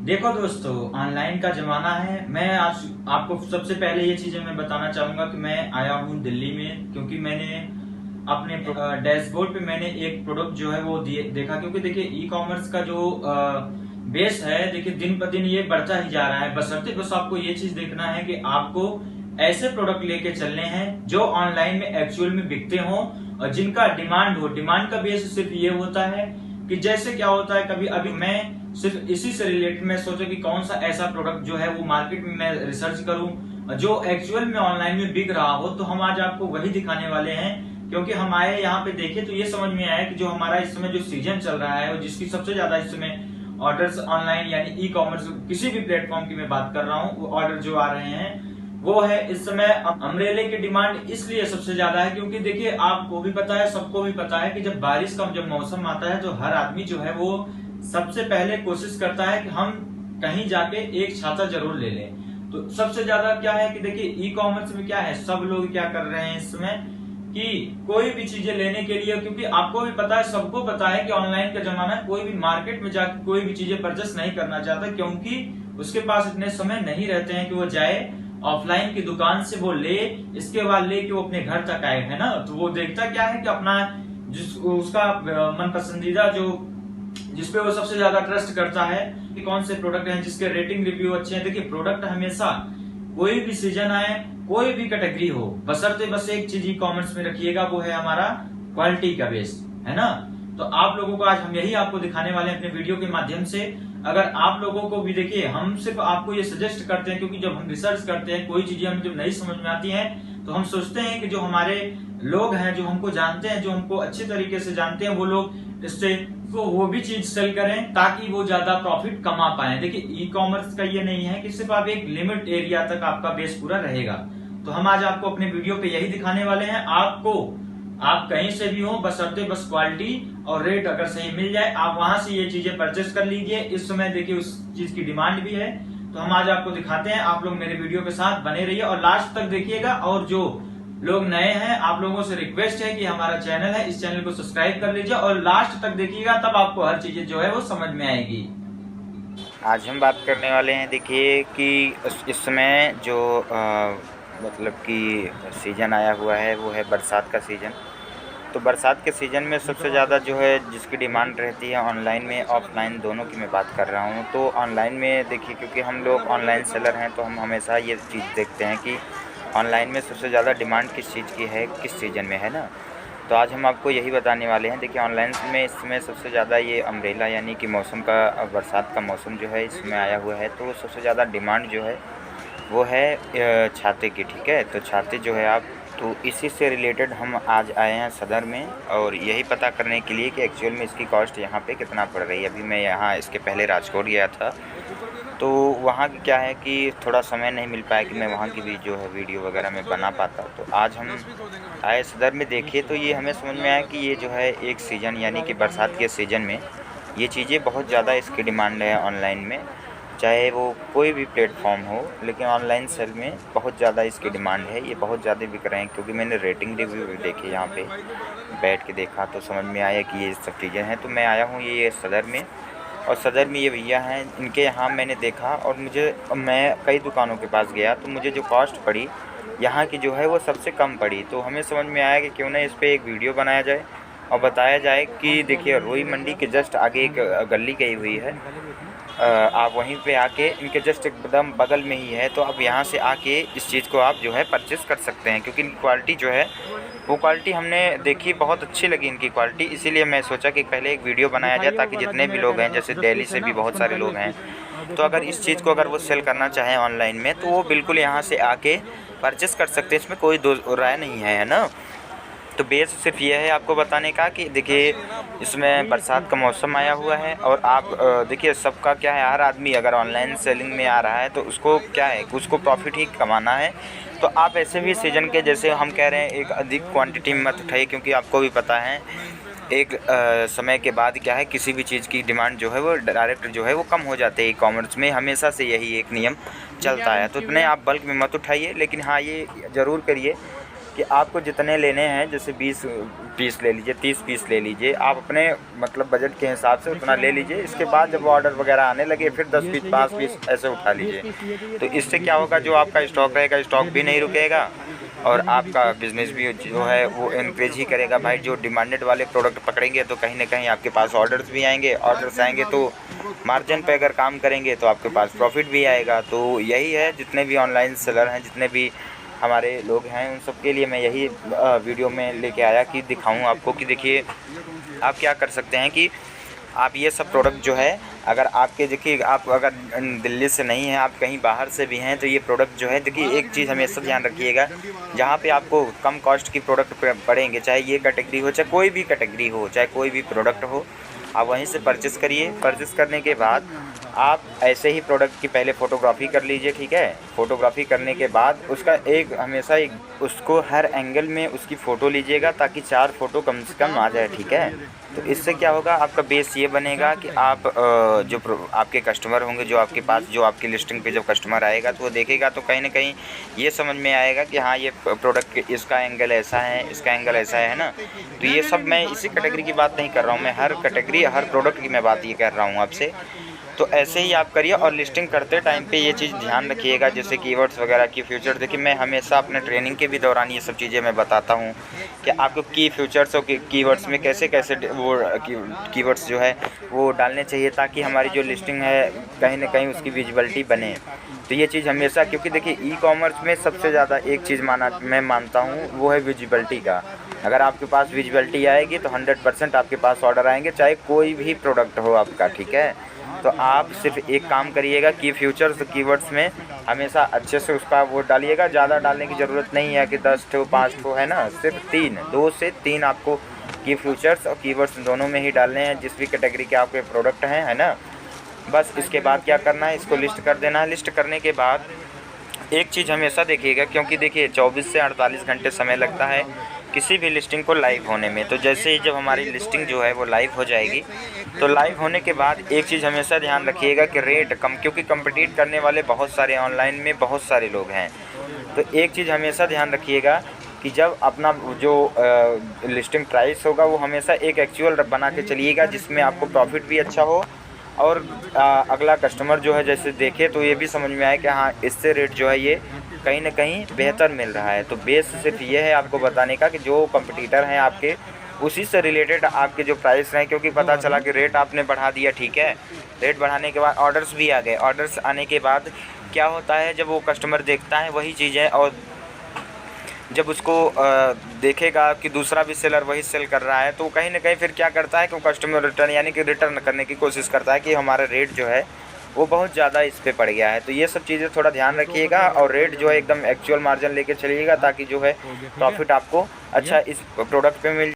देखो दोस्तों, ऑनलाइन का जमाना है। मैं आज आपको सबसे पहले ये चीजें मैं बताना चाहूंगा कि मैं आया हूँ दिल्ली में, क्योंकि मैंने अपने डैशबोर्ड पे मैंने एक प्रोडक्ट जो है वो देखा। क्योंकि देखिए ई कॉमर्स का जो बेस है, देखिए दिन पर दिन ये बढ़ता ही जा रहा है। बशर्ते बस आपको ये चीज देखना है कि आपको ऐसे प्रोडक्ट लेके चलने हैं जो ऑनलाइन में एक्चुअल में बिकते हों और जिनका डिमांड हो। डिमांड का बेस सिर्फ ये होता है कि जैसे क्या होता है, कभी अभी मैं सिर्फ इसी से रिलेटेड मैं सोचा कि कौन सा ऐसा प्रोडक्ट जो है वो मार्केट में मैं रिसर्च करूं जो एक्चुअल में ऑनलाइन में बिक रहा हो। तो हम आज आपको वही दिखाने वाले हैं, क्योंकि हम आए यहाँ पे देखे तो ये समझ में आया कि जो हमारा इस समय जो सीजन चल रहा है और जिसकी सबसे ज्यादा इस समय ऑर्डर्स ऑनलाइन यानी ई कॉमर्स किसी भी प्लेटफॉर्म की मैं बात कर रहा हूँ, वो ऑर्डर जो आ रहे हैं वो है इस समय अम्ब्रेले की डिमांड इसलिए सबसे ज्यादा है क्योंकि देखिए आपको भी पता है, सबको भी पता है कि जब बारिश का जब मौसम आता है तो हर आदमी जो है वो सबसे पहले कोशिश करता है कि हम कहीं जाके एक छाता जरूर ले लें। तो सबसे ज्यादा क्या है कि देखिए ई कॉमर्स में क्या है, सब लोग क्या कर रहे हैं इस समय कि कोई भी चीजें लेने के लिए, क्योंकि आपको भी पता है, सबको पता है कि ऑनलाइन का जमाना है, कोई भी मार्केट में जाकर कोई भी चीजें परचेस नहीं करना चाहता क्योंकि उसके पास इतने समय नहीं रहते हैं कि वो जाए ऑफलाइन की दुकान से वो ले, इसके बाद ले कि वो अपने घर तक आए, है ना। तो वो देखता क्या है कि अपना उसका मन पसंदीदा जो जिसपे वो सबसे ज्यादा ट्रस्ट करता है कि कौन से प्रोडक्ट हैं जिसके रेटिंग रिव्यू अच्छे हैं। देखिए प्रोडक्ट हमेशा कोई भी सीजन आए, कोई भी कैटेगरी हो, बशर्ते बस एक चीज ई कॉमर्स में रखिएगा, वो है हमारा क्वालिटी का बेस, है ना। तो आप लोगों को आज हम यही आपको दिखाने वाले हैं अपने वीडियो के माध्यम से। अगर आप लोगों को भी, देखिए हम सिर्फ आपको ये सजेस्ट करते हैं क्योंकि जब हम रिसर्च करते हैं कोई चीजें हमें जब नहीं समझ में आती हैं तो हम सोचते हैं कि जो हमारे लोग हैं, जो हमको जानते हैं, जो हमको अच्छी तरीके से जानते हैं, वो लोग इससे वो भी चीज सेल करें ताकि वो ज्यादा प्रॉफिट कमा पाए। देखिए ई कॉमर्स का ये नहीं है कि सिर्फ आप एक लिमिट एरिया तक आपका बेस पूरा रहेगा। तो हम आज आपको अपने वीडियो पे यही दिखाने वाले हैं। आपको आप कहीं से भी हो, बशर्ते बस क्वालिटी और रेट अगर सही मिल जाए, आप वहां से ये चीजें परचेस कर लीजिए। इस समय देखिए उस चीज की डिमांड भी है। तो हम आज आपको दिखाते हैं, आप लोग मेरे वीडियो के साथ बने रहिए और लास्ट तक देखिएगा। और जो लोग नए हैं, आप लोगों से रिक्वेस्ट है कि हमारा चैनल है, इस चैनल को सब्सक्राइब कर लीजिए और लास्ट तक देखिएगा, तब आपको हर चीजें जो है वो समझ में आएगी। आज हम बात करने वाले हैं, देखिए कि इस समय जो मतलब कि सीज़न आया हुआ है वो है बरसात का सीज़न। तो बरसात के सीज़न में सबसे ज़्यादा जो है जिसकी डिमांड रहती है ऑनलाइन में ऑफ़लाइन दोनों की मैं बात कर रहा हूँ। तो ऑनलाइन में देखिए, क्योंकि हम लोग ऑनलाइन सेलर हैं तो हम हमेशा ये चीज़ देखते हैं कि ऑनलाइन में सबसे ज़्यादा डिमांड किस चीज़ की है, किस सीज़न में, है ना। तो आज हम आपको यही बताने वाले हैं। देखिए ऑनलाइन में इस समय सबसे ज़्यादा ये अम्ब्रेला यानी कि मौसम का, बरसात का मौसम जो है इसमें आया हुआ है, तो सबसे ज़्यादा डिमांड जो है वो है छाते की, ठीक है। तो छाते जो है आप, तो इसी से रिलेटेड हम आज आए हैं सदर में और यही पता करने के लिए कि एक्चुअल में इसकी कॉस्ट यहाँ पे कितना पड़ रही है। अभी मैं यहाँ इसके पहले राजकोट गया था, तो वहाँ की क्या है कि थोड़ा समय नहीं मिल पाया कि मैं वहाँ की भी जो है वीडियो वगैरह में बना पाता। तो आज हम आए सदर में, देखिए तो ये हमें समझ में आया कि ये जो है एक सीज़न यानी कि बरसात के सीज़न में ये चीज़ें बहुत ज़्यादा इसकी डिमांड है ऑनलाइन में, चाहे वो कोई भी प्लेटफॉर्म हो, लेकिन ऑनलाइन सेल में बहुत ज़्यादा इसकी डिमांड है। ये बहुत ज़्यादा बिक रहे हैं क्योंकि मैंने रेटिंग रिव्यू भी देखे, यहाँ पे बैठ के देखा तो समझ में आया कि ये सब चीज़ें हैं। तो मैं आया हूँ ये सदर में, और सदर में ये भैया हैं, इनके यहाँ मैंने देखा और मैं कई दुकानों के पास गया तो मुझे जो कॉस्ट पड़ी यहाँ की जो है वो सबसे कम पड़ी। तो हमें समझ में आया कि क्यों ना इस पर एक वीडियो बनाया जाए और बताया जाए कि देखिए रोई मंडी के जस्ट आगे एक गली गई हुई है, आप वहीं पे आके इनके जस्ट एकदम बगल में ही है, तो आप यहाँ से आके इस चीज़ को आप जो है परचेस कर सकते हैं। क्योंकि इनकी क्वालिटी जो है वो क्वालिटी हमने देखी, बहुत अच्छी लगी इनकी क्वालिटी, इसीलिए मैं सोचा कि पहले एक वीडियो बनाया जाए ताकि जितने भी लोग हैं, जैसे दिल्ली से भी बहुत सारे लोग हैं, तो अगर इस चीज़ को अगर वो सेल करना चाहें ऑनलाइन में तो वो बिल्कुल यहाँ से आके परचेस कर सकते हैं, इसमें कोई दो राय नहीं है ना। तो बेस सिर्फ ये है आपको बताने का कि देखिए इसमें बरसात का मौसम आया हुआ है और आप देखिए सबका क्या है, हर आदमी अगर ऑनलाइन सेलिंग में आ रहा है तो उसको क्या है कि उसको प्रॉफिट ही कमाना है। तो आप ऐसे भी सीज़न के, जैसे हम कह रहे हैं, एक अधिक क्वांटिटी में मत उठाइए, क्योंकि आपको भी पता है एक समय के बाद क्या है किसी भी चीज़ की डिमांड जो है वो डायरेक्ट जो है वो कम हो जाती है। ई कॉमर्स में हमेशा से यही एक नियम चलता है। तो इतने आप बल्क में मत उठाइए, लेकिन हाँ ये ज़रूर करिए कि आपको जितने लेने हैं, जैसे 20 पीस ले लीजिए, 30 पीस ले लीजिए, आप अपने मतलब बजट के हिसाब से उतना ले लीजिए। इसके बाद जब ऑर्डर वगैरह आने लगे फिर 10 पीस 5 पीस ऐसे उठा लीजिए। तो इससे क्या होगा, जो आपका स्टॉक रहेगा स्टॉक भी नहीं रुकेगा और आपका बिज़नेस भी जो है वो इंक्रीज ही करेगा। भाई जो डिमांडेड वाले प्रोडक्ट पकड़ेंगे तो कहीं ना कहीं आपके पास ऑर्डर्स भी आएंगे, ऑर्डर्स आएंगे तो मार्जिन पे अगर काम करेंगे तो आपके पास प्रॉफिट भी आएगा। तो यही है, जितने भी ऑनलाइन सेलर हैं, जितने भी हमारे लोग हैं, उन सब के लिए मैं यही वीडियो में लेके आया कि दिखाऊं आपको कि देखिए आप क्या कर सकते हैं कि आप ये सब प्रोडक्ट जो है, अगर आपके देखिए आप अगर दिल्ली से नहीं हैं, आप कहीं बाहर से भी हैं, तो ये प्रोडक्ट जो है देखिए एक चीज़ हमेशा ध्यान रखिएगा, जहाँ पे आपको कम कॉस्ट की प्रोडक्ट पड़ेंगे, चाहे ये कैटेगरी हो, चाहे कोई भी कैटेगरी हो, चाहे कोई भी प्रोडक्ट हो, आप वहीं से परचेस करिए। परचेस करने के बाद आप ऐसे ही प्रोडक्ट की पहले फ़ोटोग्राफी कर लीजिए, ठीक है। फ़ोटोग्राफी करने के बाद उसका एक हमेशा एक उसको हर एंगल में उसकी फ़ोटो लीजिएगा ताकि 4 फ़ोटो कम से कम आ जाए, ठीक है। तो इससे क्या होगा, आपका बेस ये बनेगा कि आप जो आपके कस्टमर होंगे, जो आपके पास जो आपकी लिस्टिंग पे जब कस्टमर आएगा तो वो देखेगा तो कहीं ना कहीं ये समझ में आएगा कि हाँ ये प्रोडक्ट इसका एंगल ऐसा है, इसका एंगल ऐसा है ना। तो ये सब मैं इसी कैटेगरी की बात नहीं कर रहा हूँ, मैं हर कैटेगरी हर प्रोडक्ट की मैं बात ये कर रहा हूँ आपसे। तो ऐसे ही आप करिए और लिस्टिंग करते टाइम पे ये चीज़ ध्यान रखिएगा, जैसे कीवर्ड्स वगैरह की फ्यूचर। देखिए मैं हमेशा अपने ट्रेनिंग के भी दौरान ये सब चीज़ें मैं बताता हूँ कि आपको की फ्यूचर्स और कीवर्ड्स में कैसे कैसे वो कीवर्ड्स जो है वो डालने चाहिए ताकि हमारी जो लिस्टिंग है कहीं ना कहीं उसकी विजिबिलिटी बने। तो ये चीज़ हमेशा, क्योंकि देखिए ई कॉमर्स में सबसे ज़्यादा एक चीज़ मैं मानता हूँ वो है विजिबिलिटी का। अगर आपके पास विजिबिलिटी आएगी तो 100% आपके पास ऑर्डर आएंगे, चाहे कोई भी प्रोडक्ट हो आपका, ठीक है। तो आप सिर्फ एक काम करिएगा कि फ्यूचर्स कीवर्ड्स में हमेशा अच्छे से उसका वो डालिएगा। ज़्यादा डालने की ज़रूरत नहीं है कि 10 ठो 5 ठो है ना, सिर्फ 2 से 3 आपको की फ्यूचर्स और कीवर्ड्स दोनों में ही डालने हैं, जिस भी कैटेगरी के आपके प्रोडक्ट हैं, है ना। बस इसके बाद क्या करना है, इसको लिस्ट कर देना है। लिस्ट करने के बाद एक चीज़ हमेशा देखिएगा, क्योंकि देखिए 24 से 48 घंटे समय लगता है किसी भी लिस्टिंग को लाइव होने में। तो जैसे ही जब हमारी लिस्टिंग जो है वो लाइव हो जाएगी, तो लाइव होने के बाद एक चीज़ हमेशा ध्यान रखिएगा कि रेट कम, क्योंकि कंपीट करने वाले बहुत सारे ऑनलाइन में बहुत सारे लोग हैं। तो एक चीज़ हमेशा ध्यान रखिएगा कि जब अपना जो लिस्टिंग प्राइस होगा वो हमेशा एक एक्चुअल बना के चलिएगा, जिसमें आपको प्रॉफिट भी अच्छा हो और अगला कस्टमर जो है जैसे देखे तो ये भी समझ में आए कि हाँ इससे रेट जो है ये कहीं ना कहीं बेहतर मिल रहा है। तो बेस सिर्फ ये है आपको बताने का कि जो कंपटीटर हैं आपके, उसी से रिलेटेड आपके जो प्राइस हैं, क्योंकि पता चला कि रेट आपने बढ़ा दिया, ठीक है। रेट बढ़ाने के बाद ऑर्डर्स भी आ गए। ऑर्डर्स आने के बाद क्या होता है, जब वो कस्टमर देखता है वही चीज़ें और जब उसको देखेगा कि दूसरा भी सेलर वही सेल कर रहा है, तो कहीं ना कहीं फिर क्या करता है कि कस्टमर रिटर्न यानी कि रिटर्न करने की कोशिश करता है कि हमारा रेट जो है वो बहुत ज़्यादा इस पे पड़ गया है। तो ये सब चीज़ें थोड़ा ध्यान रखिएगा और रेट जो है एकदम एक्चुअल मार्जिन लेके चलिएगा ताकि जो है प्रॉफिट आपको अच्छा इस प्रोडक्ट पे मिल